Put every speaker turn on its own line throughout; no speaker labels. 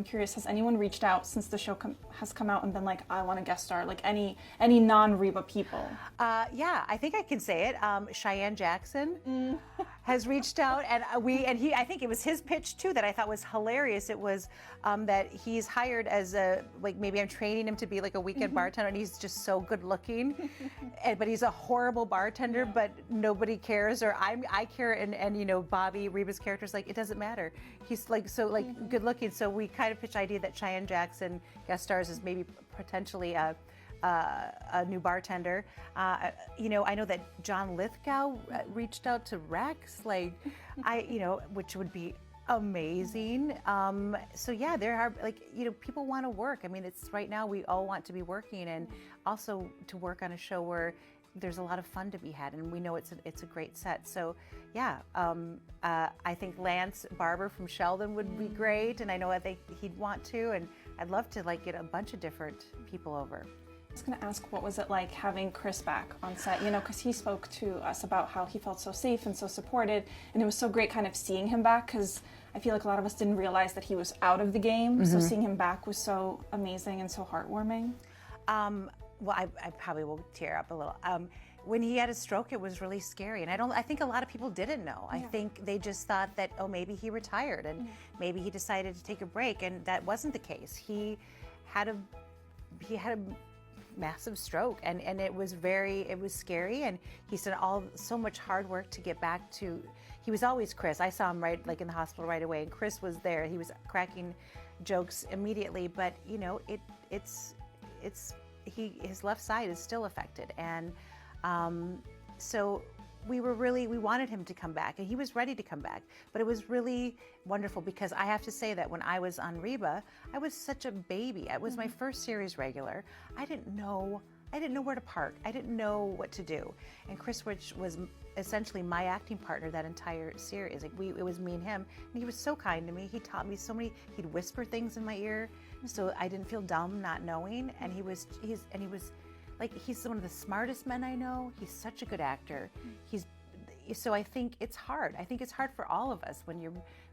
I'm curious, has anyone reached out since the show has come out and been like, I want to guest star? Like any non-Reba people?
Yeah, I think I can say it. Cheyenne Jackson has reached out, and I think it was his pitch too that I thought was hilarious. It was that he's hired as maybe I'm training him to be like a weekend bartender, and he's just so good looking, but he's a horrible bartender, but nobody cares, or I care, and you know, Bobby, Reba's character's like, it doesn't matter. He's like so like good looking. So we kind of pitched the idea that Cheyenne Jackson guest stars as maybe potentially a new bartender. You know, I know that John Lithgow reached out to Rex, which would be amazing. So yeah, there are people want to work. I mean, it's right now we all want to be working, and also to work on a show where there's a lot of fun to be had, and we know it's a great set. So yeah, I think Lance Barber from Sheldon would be great, and I know he'd want to, and I'd love to get a bunch of different people over.
I was going to ask, what was it like having Chris back on set? You know, because he spoke to us about how he felt so safe and so supported, and it was so great kind of seeing him back, because I feel like a lot of us didn't realize that he was out of the game. So seeing him back was so amazing and so heartwarming.
Well, I probably will tear up a little. When he had a stroke, it was really scary, and I think a lot of people didn't know. I think they just thought that, oh, maybe he retired, and maybe he decided to take a break, and that wasn't the case. He had a massive stroke, and it was scary, and he said so much hard work to get back to. He was always Chris. I saw him right in the hospital right away, and Chris was there. He was cracking jokes immediately, but you know, his left side is still affected, and so we wanted him to come back, and he was ready to come back. But it was really wonderful, because I have to say that when I was on Reba, I was such a baby. It was my first series regular. I didn't know where to park. I didn't know what to do. And Chris Rich was essentially my acting partner that entire series. It was me and him, and he was so kind to me. He taught me so many. He'd whisper things in my ear, so I didn't feel dumb not knowing. And he's one of the smartest men I know. He's such a good actor. So I think it's hard. I think it's hard for all of us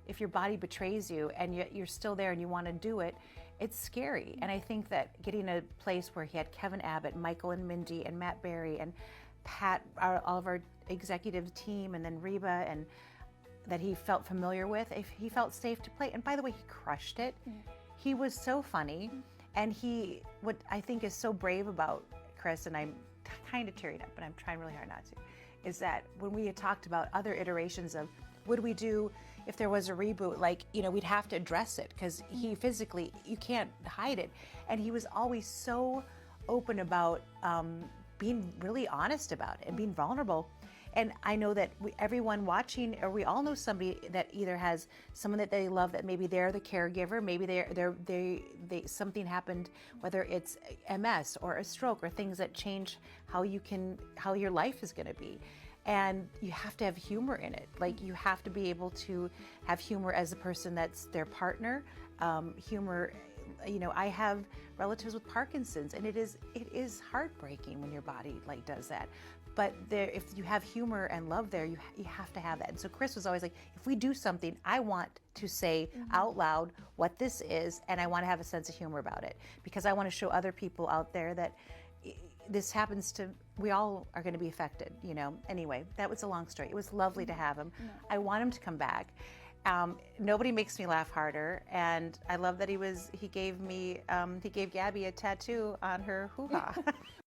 if your body betrays you and yet you're still there and you want to do it. It's scary. And I think that getting a place where he had Kevin Abbott, Michael and Mindy, and Matt Berry, and Pat, all of our executive team, and then Reba, and that he felt familiar with, if he felt safe to play. And by the way, he crushed it. He was so funny. And what I think is so brave about Chris, and I'm kind of tearing up, but I'm trying really hard not to, is that when we had talked about other iterations of what do we do if there was a reboot, we'd have to address it, because he physically, you can't hide it. And he was always so open about being really honest about it and being vulnerable. And I know that everyone watching, or we all know somebody that either has someone that they love, that maybe they're the caregiver, maybe they something happened, whether it's MS or a stroke or things that change how your life is going to be. And you have to have humor in it. You have to be able to have humor as a person that's their partner. Humor, I have relatives with Parkinson's, and it is heartbreaking when your body does that. But if you have humor and love there, you have to have that. And so Chris was always like, if we do something, I want to say out loud what this is, and I want to have a sense of humor about it, because I want to show other people out there that this happens to, we all are going to be affected, Anyway, that was a long story. It was lovely to have him. I want him to come back. Nobody makes me laugh harder, and I love that he gave Gabby a tattoo on her hoo-ha.